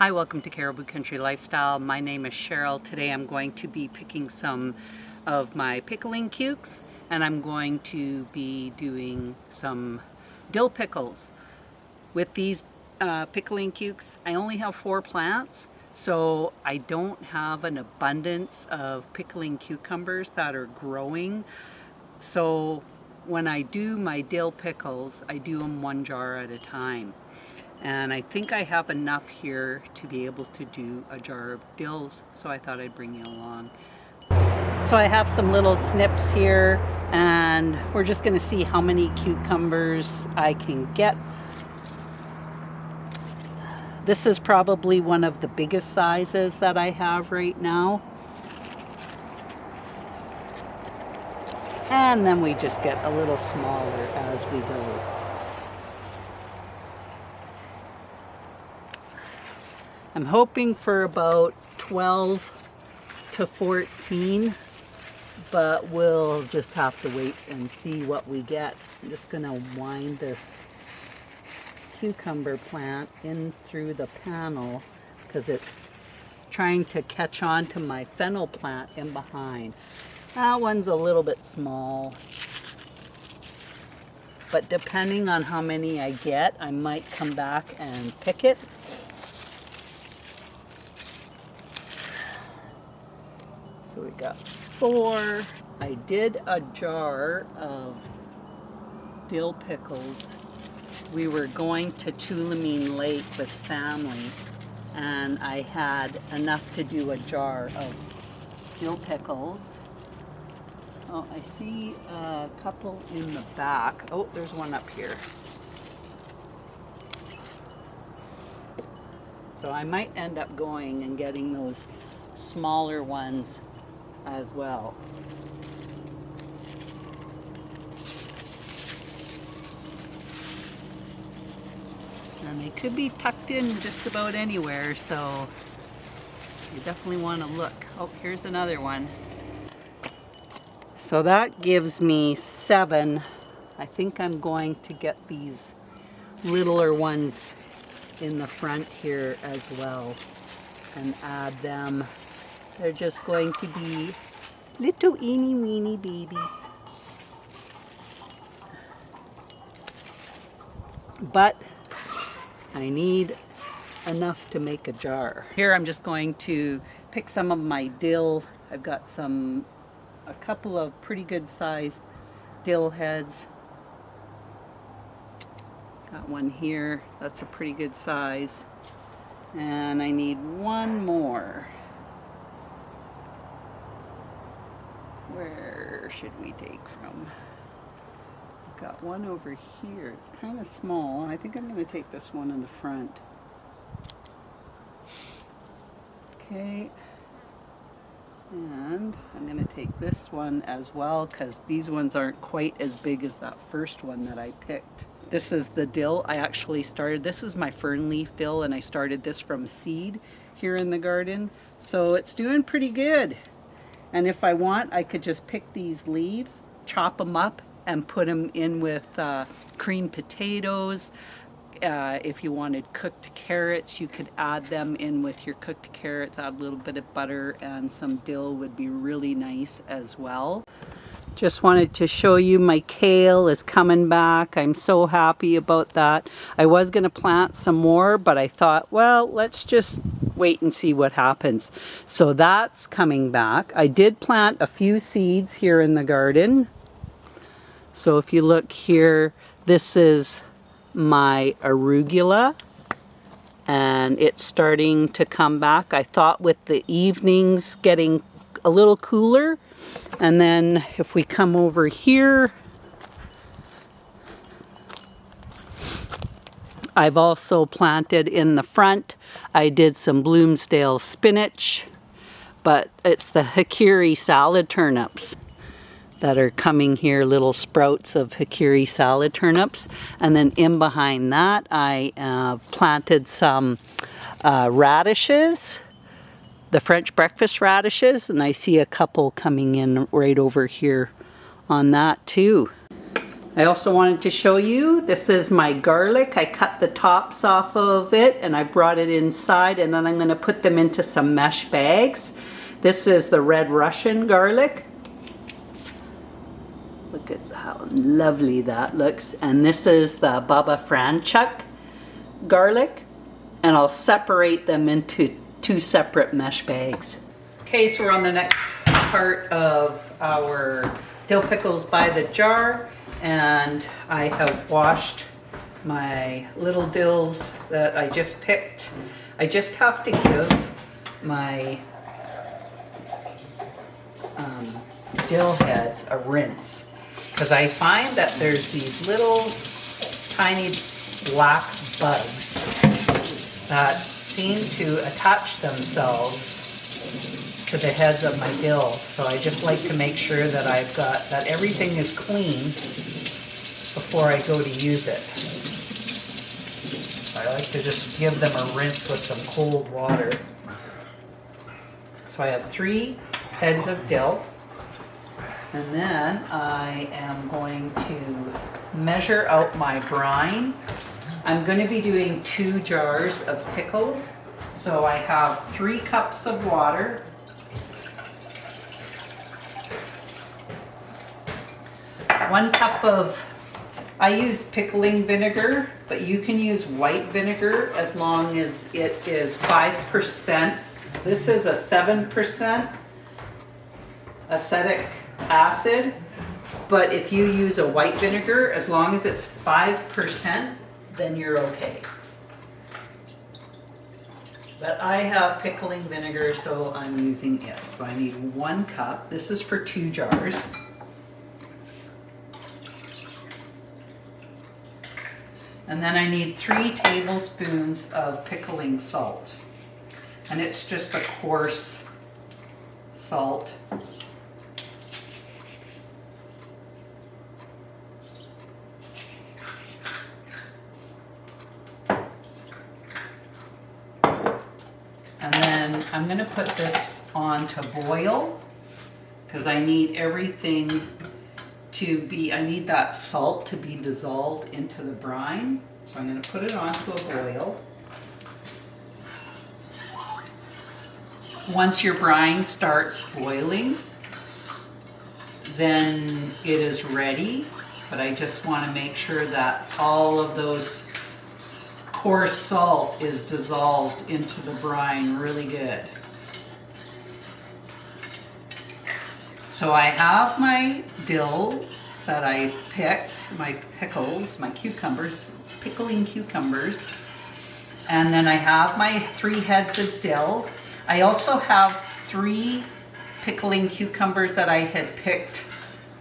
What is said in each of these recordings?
Hi, welcome to Caribou Country Lifestyle. My name is Cheryl. Today I'm going to be picking some of my pickling cukes, and I'm going to be doing some dill pickles. With these pickling cukes, I only have 4 plants, so I don't have an abundance of pickling cucumbers that are growing. So when I do my dill pickles, I do them 1 jar at a time. And I think I have enough here to be able to do a jar of dills, so I thought I'd bring you along. So I have some little snips here, and we're just going to see how many cucumbers I can get. This is probably one of the biggest sizes that I have right now. And then we just get a little smaller as we go. I'm hoping for about 12 to 14, but we'll just have to wait and see what we get. I'm just going to wind this cucumber plant in through the panel because it's trying to catch on to my fennel plant in behind. That one's a little bit small, but depending on how many I get, I might come back and pick it. So we got 4. I did a jar of dill pickles. We were going to Tulameen Lake with family, and I had enough to do a jar of dill pickles. Oh, I see a couple in the back. Oh, there's one up here. So I might end up going and getting those smaller ones as well. And they could be tucked in just about anywhere, so you definitely want to look. Oh, here's another one. So that gives me 7. I think I'm going to get these littler ones in the front here as well and add them. They're just going to be little eeny weeny babies. But I need enough to make a jar. Here I'm just going to pick some of my dill. I've got a couple of pretty good sized dill heads. Got one here, that's a pretty good size. And I need one more. Where should we take from? I've got one over here. It's kind of small. I think I'm going to take this one in the front. Okay. And I'm going to take this one as well because these ones aren't quite as big as that first one that I picked. This is the dill. I actually started, this is my fern leaf dill, and I started this from seed here in the garden. So it's doing pretty good. And if I want, I could just pick these leaves, chop them up, and put them in with creamed potatoes. If you wanted cooked carrots, you could add them in with your cooked carrots, add a little bit of butter, and some dill would be really nice as well. Just wanted to show you my kale is coming back. I'm so happy about that. I was going to plant some more, but I thought, well, let's just wait and see what happens. So that's coming back. I did plant a few seeds here in the garden. So if you look here, this is my arugula, and it's starting to come back. I thought with the evenings getting a little cooler, and then if we come over here, I've also planted in the front. I did some Bloomsdale spinach, but it's the hikiri salad turnips that are coming here, little sprouts of hikiri salad turnips. And then in behind that, I planted some radishes, the French breakfast radishes, and I see a couple coming in right over here on that too. I also wanted to show you, this is my garlic. I cut the tops off of it and I brought it inside, and then I'm going to put them into some mesh bags. This is the red Russian garlic. Look at how lovely that looks. And this is the Baba Franchuk garlic. And I'll separate them into 2 separate mesh bags. Okay, so we're on the next part of our dill pickles by the jar. And I have washed my little dills that I just picked. I just have to give my dill heads a rinse, because I find that there's these little tiny black bugs that seem to attach themselves to the heads of my dill. So I just like to make sure that that everything is clean before I go to use it. I like to just give them a rinse with some cold water. So I have 3 heads of dill. And then I am going to measure out my brine. I'm going to be doing 2 jars of pickles. So I have 3 cups of water. One cup of, I use pickling vinegar, but you can use white vinegar as long as it is 5%. This is a 7% acetic acid, but if you use a white vinegar, as long as it's 5%, then you're okay. But I have pickling vinegar, so I'm using it. So I need 1 cup. This is for 2 jars. And then I need 3 tablespoons of pickling salt. And it's just a coarse salt. And then I'm going to put this on to boil, because I need everything to be, I need that salt to be dissolved into the brine. So I'm going to put it on to a boil. Once your brine starts boiling, then it is ready. But I just want to make sure that all of those coarse salt is dissolved into the brine really good. So I have my dills that I picked, my pickles, my cucumbers, pickling cucumbers. And then I have my 3 heads of dill. I also have 3 pickling cucumbers that I had picked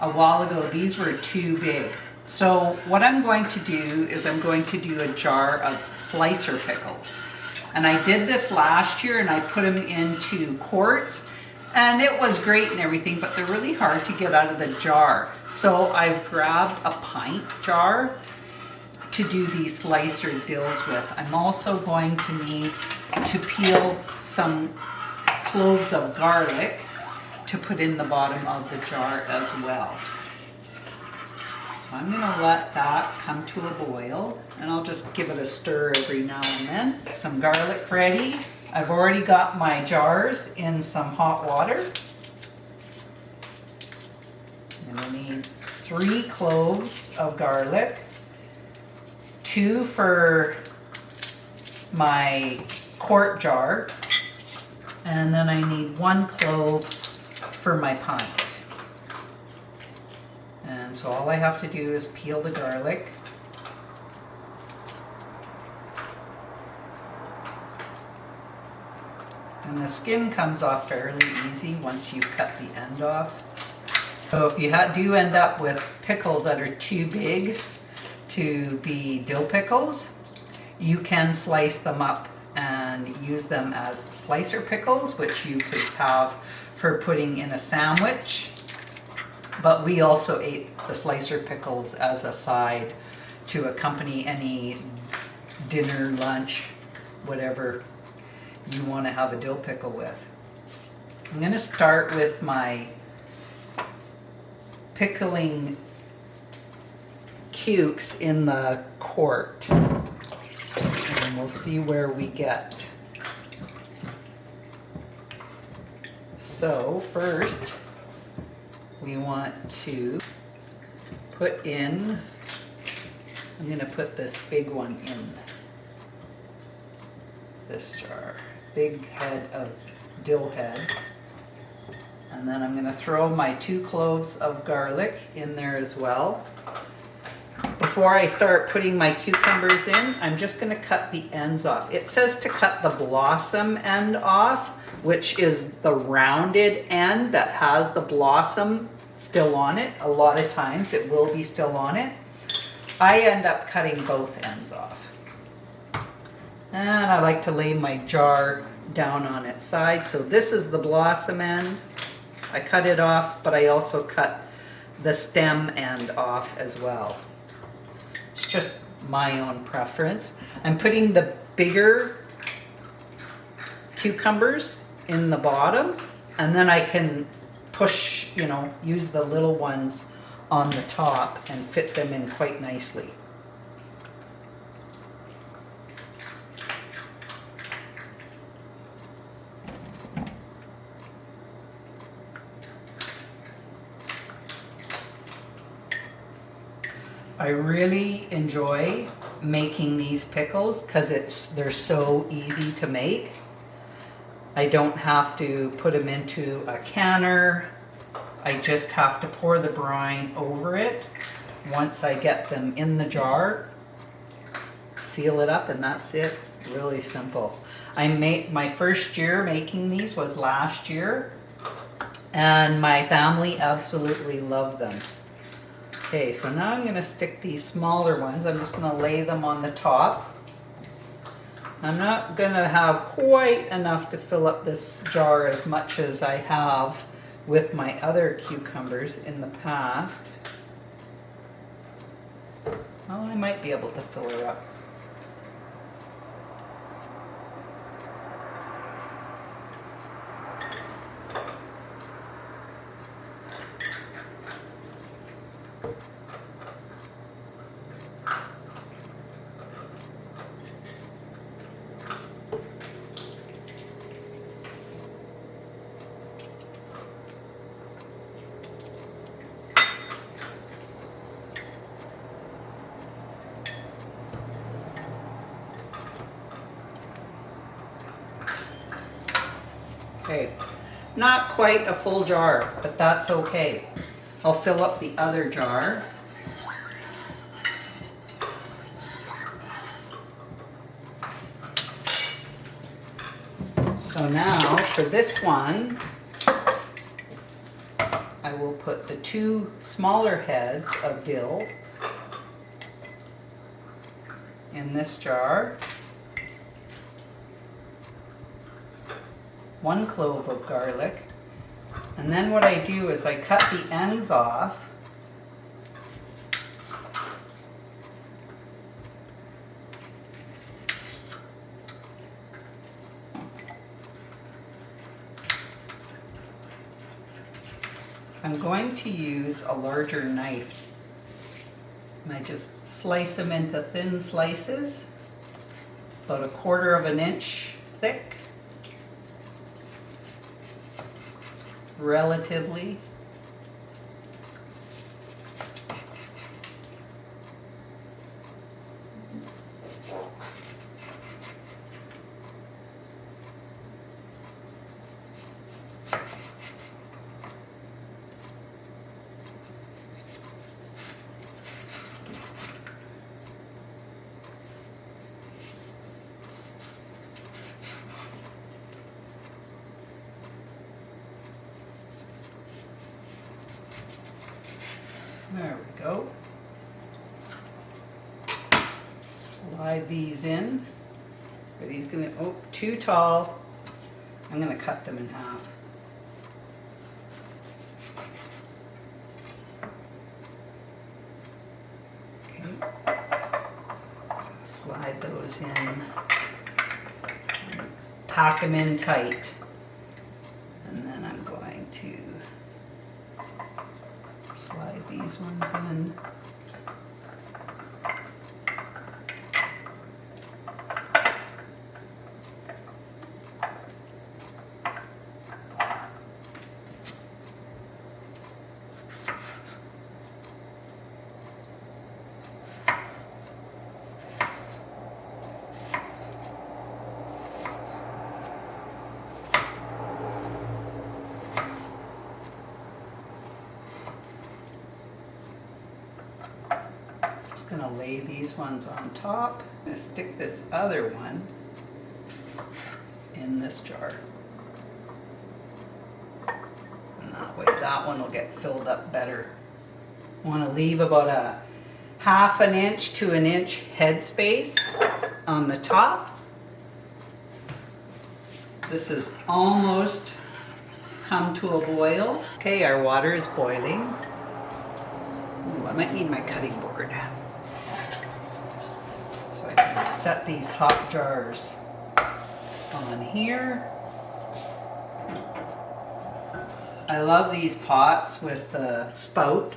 a while ago. These were too big. So what I'm going to do is I'm going to do a jar of slicer pickles. And I did this last year and I put them into quarts. And it was great and everything, but they're really hard to get out of the jar. So I've grabbed a pint jar to do these slicer dills with. I'm also going to need to peel some cloves of garlic to put in the bottom of the jar as well. So I'm gonna let that come to a boil, and I'll just give it a stir every now and then. Get some garlic ready. I've already got my jars in some hot water. And I need 3 cloves of garlic, 2 for my quart jar, and then I need 1 clove for my pint. And so all I have to do is peel the garlic. And the skin comes off fairly easy once you've cut the end off. So if you do end up with pickles that are too big to be dill pickles, you can slice them up and use them as slicer pickles, which you could have for putting in a sandwich. But we also ate the slicer pickles as a side to accompany any dinner, lunch, whatever you want to have a dill pickle with. I'm going to start with my pickling cukes in the quart. And we'll see where we get. So first, we want to put in, I'm going to put this big one in this jar. Big head of dill head. And then I'm going to throw my 2 cloves of garlic in there as well. Before I start putting my cucumbers in, I'm just going to cut the ends off. It says to cut the blossom end off, which is the rounded end that has the blossom still on it. A lot of times it will be still on it. I end up cutting both ends off. And I like to lay my jar down on its side. So this is the blossom end. I cut it off, but I also cut the stem end off as well. It's just my own preference. I'm putting the bigger cucumbers in the bottom, and then I can push, use the little ones on the top and fit them in quite nicely. I really enjoy making these pickles because they're so easy to make. I don't have to put them into a canner. I just have to pour the brine over it once I get them in the jar. Seal it up and that's it. Really simple. My first year making these was last year, and my family absolutely loved them. Okay, so now I'm going to stick these smaller ones. I'm just going to lay them on the top. I'm not going to have quite enough to fill up this jar as much as I have with my other cucumbers in the past. Well, I might be able to fill her up. Okay, not quite a full jar, but that's okay. I'll fill up the other jar. So now for this one, I will put the 2 smaller heads of dill in this jar. 1 clove of garlic, and then what I do is I cut the ends off . I'm going to use a larger knife, and I just slice them into thin slices, about 1/4 of an inch thick. Relatively. There we go. Slide these in. Are these gonna, oh, too tall. I'm gonna cut them in half. Okay. Slide those in. Pack them in tight. And then I'm going to slide these ones in. gonna lay these ones on top. I'm gonna stick this other one in this jar. And that way that one will get filled up better. I want to leave about a ½ an inch to an inch head space on the top. This is almost come to a boil. Okay, our water is boiling. Ooh, I might need my cutting board. So I can set these hot jars on here. I love these pots with the spout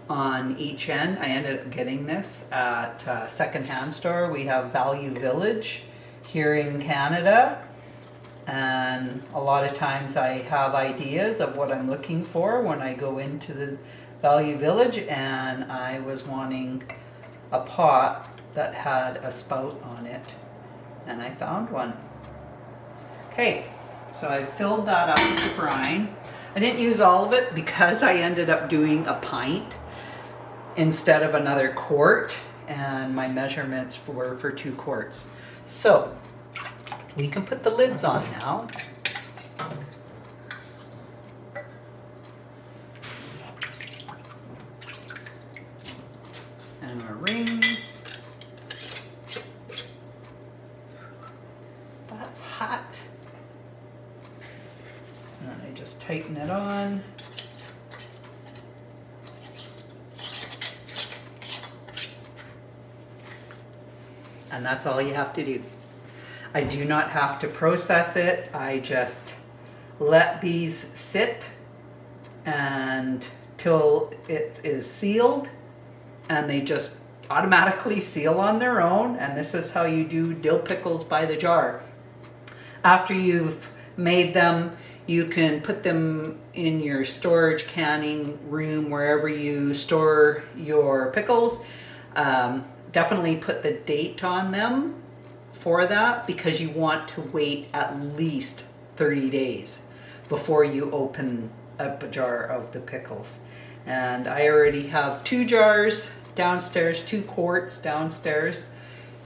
on each end. I ended up getting this at a secondhand store. We have Value Village here in Canada, and a lot of times I have ideas of what I'm looking for when I go into the Value Village, and I was wanting a pot that had a spout on it, and I found one. Okay, so I filled that up with the brine. I didn't use all of it because I ended up doing a pint instead of another quart, and my measurements were for 2 quarts. So we can put the lids on now. And our rings. That's hot. And then I just tighten it on. And that's all you have to do. I do not have to process it. I just let these sit until it is sealed, and they just automatically seal on their own. And this is how you do dill pickles by the jar. After you've made them, you can put them in your storage canning room, wherever you store your pickles. Definitely put the date on them for that, because you want to wait at least 30 days before you open up a jar of the pickles. And I already have 2 jars downstairs, 2 quarts downstairs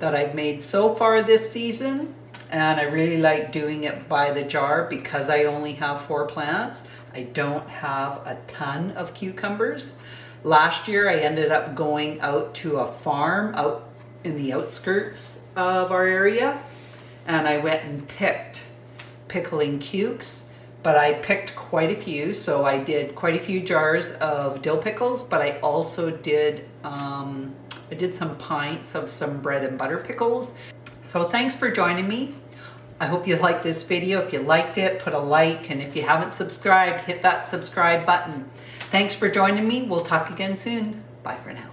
that I've made so far this season. And I really like doing it by the jar because I only have 4 plants. I don't have a ton of cucumbers. Last year I ended up going out to a farm out in the outskirts of our area, and I went and picked pickling cukes, but I picked quite a few. So I did quite a few jars of dill pickles, but I also did I did some pints of some bread and butter pickles. So thanks for joining me. I hope you liked this video. If you liked it, put a like, and if you haven't subscribed, hit that subscribe button. Thanks for joining me. We'll talk again soon. Bye for now.